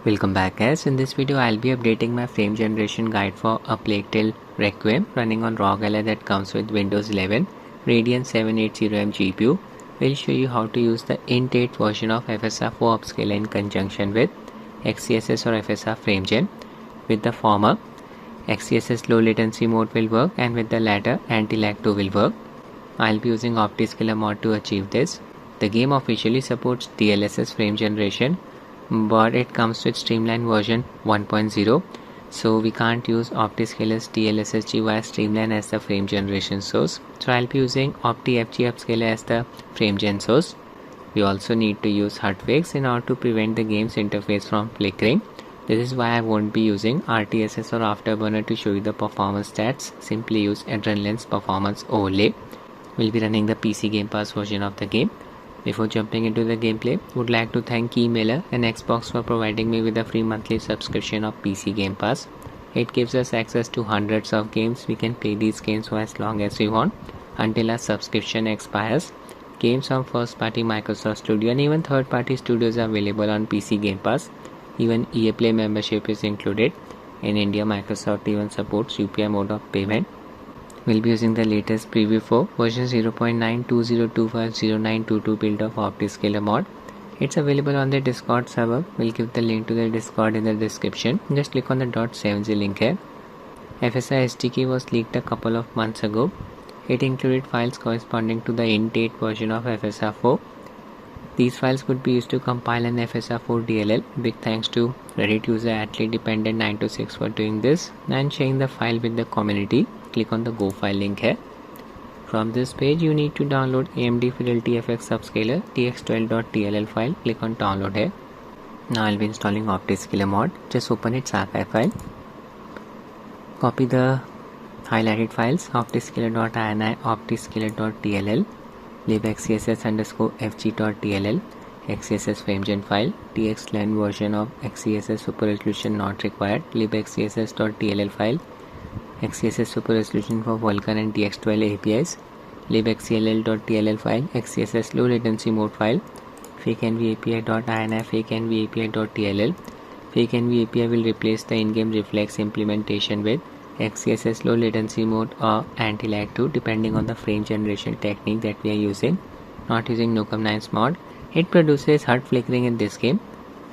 Welcome back guys. In this video I'll be updating my frame generation guide for A Plague Tale Requiem running on Rog Ally that comes with Windows 11 Radeon 780M GPU. We'll show you how to use the Int 8 version of FSR for upscaler in conjunction with XeSS or FSR frame gen. With the former, XeSS low latency mode will work, and with the latter, Antilag 2 will work. I'll be using Optiscaler mod to achieve this. The game officially supports DLSS frame generation, but it comes with Streamline version 1.0, so we can't use Optiscaler's DLSS via Streamline as the frame generation source. So I'll be using OptiFG Upscaler as the frame gen source. We also need to use Hudfix in order to prevent the game's interface from flickering. This is why I won't be using RTSS or Afterburner to show you the performance stats. Simply use Adrenaline's performance overlay. We'll be running the PC Game Pass version of the game. Before jumping into the gameplay, would like to thank keymailer and Xbox for providing me with a free monthly subscription of PC Game Pass. It gives us access to hundreds of games. We can play these games for as long as we want until our subscription expires. Games from first party Microsoft Studio and even third party studios are available on PC Game Pass. Even EA Play membership is included. In India, Microsoft even supports UPI mode of payment. We'll be using the latest preview for version 0.920250922 build of Optiscaler mod. It's available on the Discord server. We'll give the link to the Discord in the description. Just click on the .7z link here. FSR SDK was leaked a couple of months ago. It included files corresponding to the Int 8 version of FSR 4. These files could be used to compile an FSR 4 DLL. Big thanks to Reddit user athlete-dependent926 for doing this and sharing the file with the community. Click on the Go file link here. From this page you need to download AMD Fidelity FX Upscaler tx12.tll file. Click on download here. Now I'll be installing Optiscaler mod. Just open its archive file. Copy the highlighted files optiscaler.ini, optiscaler.tll, libxeSS_fg.tll, XeSS frame gen file, txlen version of XeSS super resolution not required, libxeSS.tll file, XeSS super resolution for Vulkan and tx12 APIs, libxeLL.tll file, XeSS low latency mode file, fakenvapi.ini, fakenvapi.tll. Fakenvapi will replace the in-game reflex implementation with XeSS low latency mode or Antilag 2 depending on the frame generation technique that we are using. Not using Nukem9's mod. It produces HUD flickering in this game.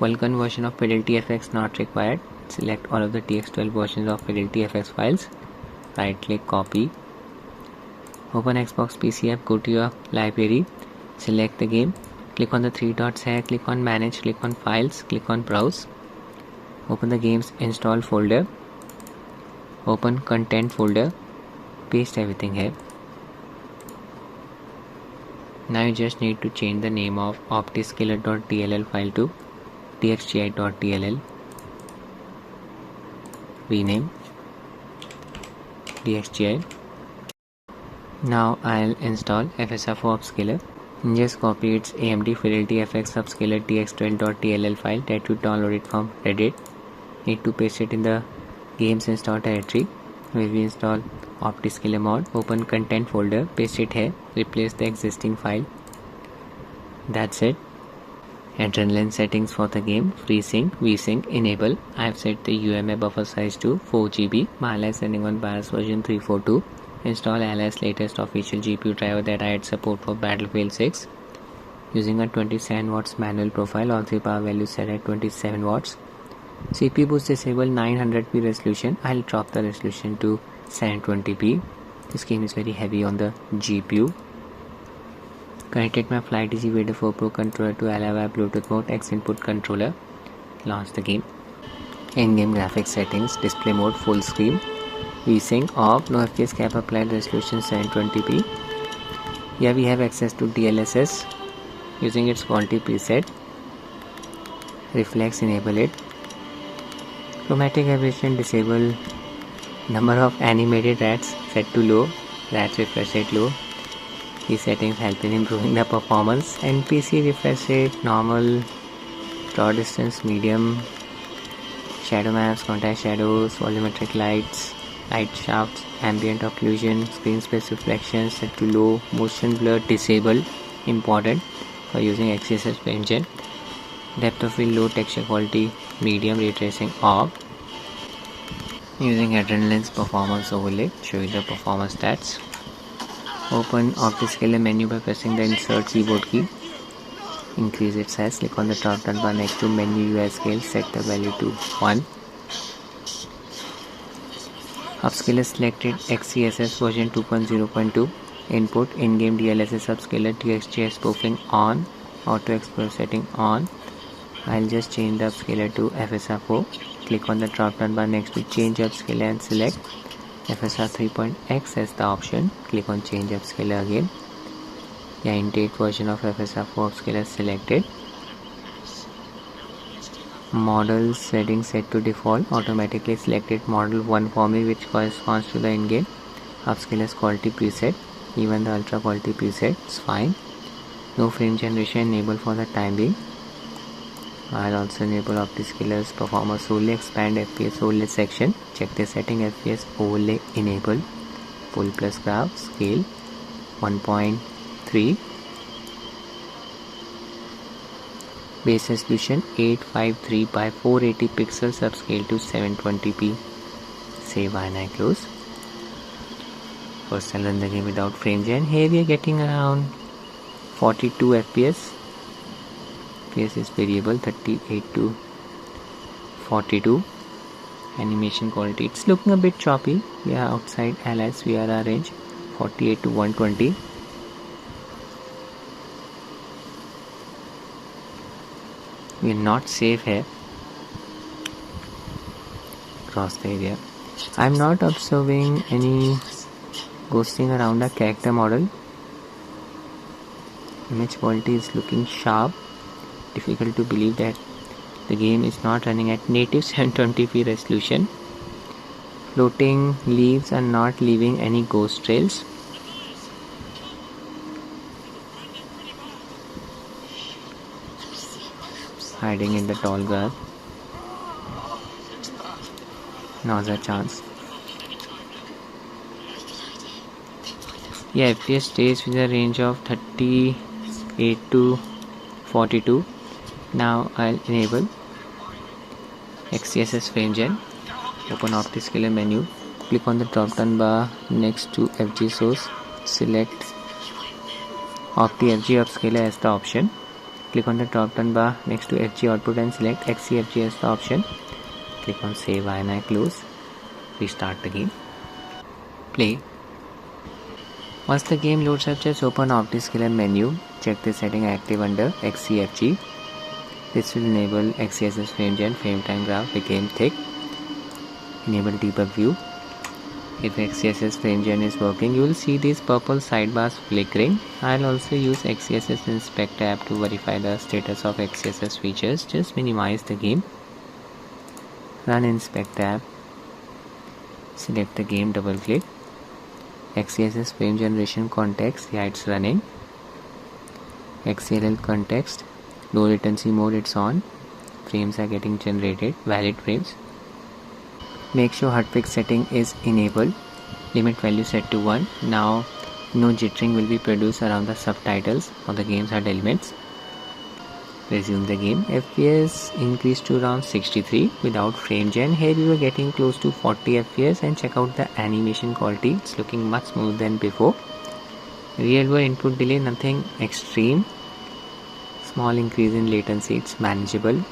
Vulkan version of Fidelity FX not required. Select all of the tx12 versions of Fidelity FX files. Right click, copy. Open Xbox PC app, go to your library. Select the game. Click on the three dots here. Click on manage. Click on files. Click on browse. Open the game's install folder. Open content folder. Paste everything here. Now you just need to change the name of optiscaler.tll file to txgi.tll. Rename txgi. Now I'll install FSR for Upscaler. Just copy its AMD Fidelity FX Upscaler tx12.tll file that you downloaded from Reddit. Need to paste it in the games install directory where we install Optiscaler mod. Open content folder, paste it here, replace the existing file. That's it. Adrenaline settings for the game, FreeSync, VSync, enable. I have set the UMA buffer size to 4GB. My Ally is running on BIOS version 342. Install Ally's latest official GPU driver that I had support for Battlefield 6. Using a 27 watts manual profile, all three power values set at 27 watts. CPU boost disable 900p resolution. I'll drop the resolution to 720p. This game is very heavy on the GPU. Connected my FlyTG Vader 4 Pro controller to Ally via Bluetooth mode X input controller. Launch the game. In-game graphics settings, display mode full screen. VSync off, no FPS cap applied, resolution 720p. Here we have access to DLSS using its quality preset. Reflex enable it. Chromatic aberration disable. Number of animated rats set to low. Rats refresh rate low. These settings help in improving the performance. NPC refresh rate normal. Draw distance medium. Shadow maps, contact shadows, volumetric lights, light shafts, ambient occlusion, screen space reflection set to low. Motion blur disable. Important for using XeSS frame gen. Depth of field low, texture quality medium, ray tracing off. Using Adrenaline's performance overlay, show you the performance stats. Open Optiscaler menu by pressing the insert keyboard key. Increase its size, click on the drop down bar next to menu UI scale, set the value to 1. Upscaler selected XeSS version 2.0.2. Input in-game DLSS upscaler TXGS spoofing on. Auto explore setting on. I'll just change the upscaler to FSR 4. Click on the drop down bar next to change upscaler and select FSR 3.x as the option. Click on change upscaler again. Yeah, intake version of FSR 4 upscaler selected. Model settings set to default. Automatically selected model 1 for me, which corresponds to the in-game upscaler's quality preset. Even the ultra quality preset is fine. No frame generation enabled for the time being. I'll also enable Optiscaler's performance overlay, expand FPS overlay section. Check the setting, FPS overlay enabled. Full plus graph scale 1.3. Base resolution 853 by 480 pixels, upscale to 720p. Save and I close. First I'll run the game without frame gen. Here we are getting around 42 FPS. FPS is variable 38 to 42. Animation quality, it's looking a bit choppy. We are outside Allies VRR range, 48 to 120. We are not safe here. Cross the area. I am not observing any ghosting around the character model. Image quality is looking sharp. Difficult to believe that the game is not running at native 720p resolution. Floating leaves are not leaving any ghost trails. Hiding in the tall grass. Now's a chance. Yeah, FPS stays with a range of 38 to 42. Now I'll enable XeSS frame gen. Open Optiscaler menu. Click on the drop down bar next to FG source. Select OptiFG upscaler as the option. Click on the drop down bar next to FG output and select XeFG as the option. Click on save and I close. Restart the game. Play. Once the game loads up, just open Optiscaler menu. Check the setting active under XeFG. This will enable XeSS frame gen, frame time graph became thick. Enable debug view. If XeSS frame gen is working, you will see these purple sidebars flickering. I'll also use XeSS inspect tab to verify the status of XeSS features. Just minimize the game. Run inspect tab. Select the game, double click. XeSS frame generation context, yeah, it's running. XeLL context, low latency mode, it's on. Frames are getting generated, valid frames. Make sure Hudfix setting is enabled. Limit value set to 1. Now no jittering will be produced around the subtitles or the game's HUD elements. Resume the game. FPS increased to around 63 without frame gen. Here we were getting close to 40 FPS, and check out the animation quality. It's looking much smoother than before. Real world input delay, nothing extreme. Small increase in latency, it's manageable.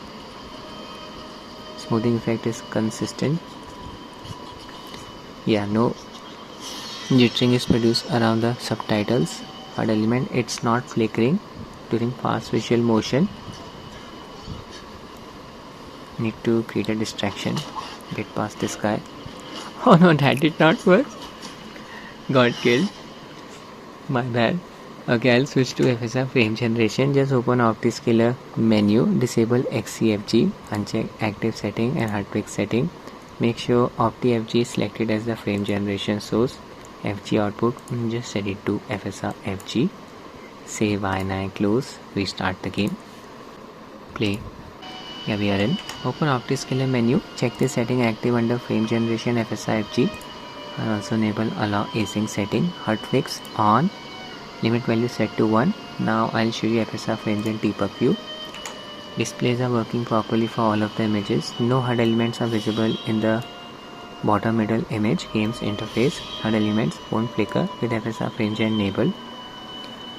Smoothing effect is consistent. Yeah, no jittering is produced around the subtitles. HUD element, it's not flickering during fast visual motion. Need to create a distraction. Get past this guy. Oh no, that did not work. Got killed. My bad. Okay, I'll switch to FSR frame generation. Just open Optiscaler menu, disable XeFG, uncheck active setting and Hudfix setting. Make sure OptiFG is selected as the frame generation source. FG output, just set it to FSR FG. Save and close. Restart the game. Play. Yeah, we are in. Open Optiscaler menu. Check the setting active under frame generation FSR FG. And also enable allow async setting. Hudfix on. Limit value set to 1. Now I'll show you FSR frame gen debug view. Displays are working properly for all of the images. No HUD elements are visible in the bottom middle image. Games interface. HUD elements won't flicker with FSR FrameGen enabled.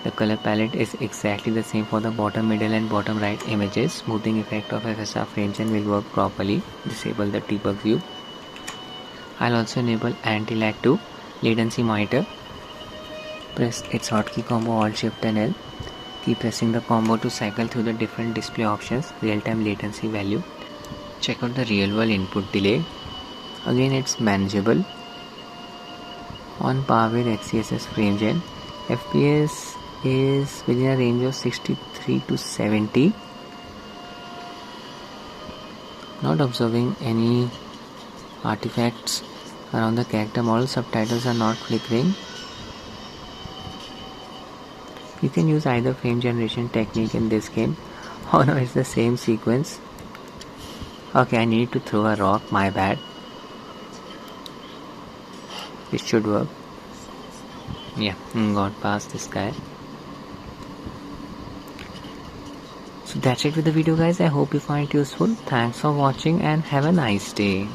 The color palette is exactly the same for the bottom middle and bottom right images. Smoothing effect of FSR FrameGen will work properly. Disable the debug view. I'll also enable Antilag to latency monitor. Press its hotkey combo Alt Shift and L. Keep pressing the combo to cycle through the different display options. Real-time latency value. Check out the real-world input delay. Again, it's manageable. On par with XeSS FrameGen. FPS is within a range of 63 to 70. Not observing any artifacts around the character model. Subtitles are not flickering. You can use either frame generation technique in this game. Oh no, it's the same sequence. Okay, I need to throw a rock, my bad. It should work. Yeah, got past this guy. So that's it with the video guys. I hope you find it useful. Thanks for watching and have a nice day.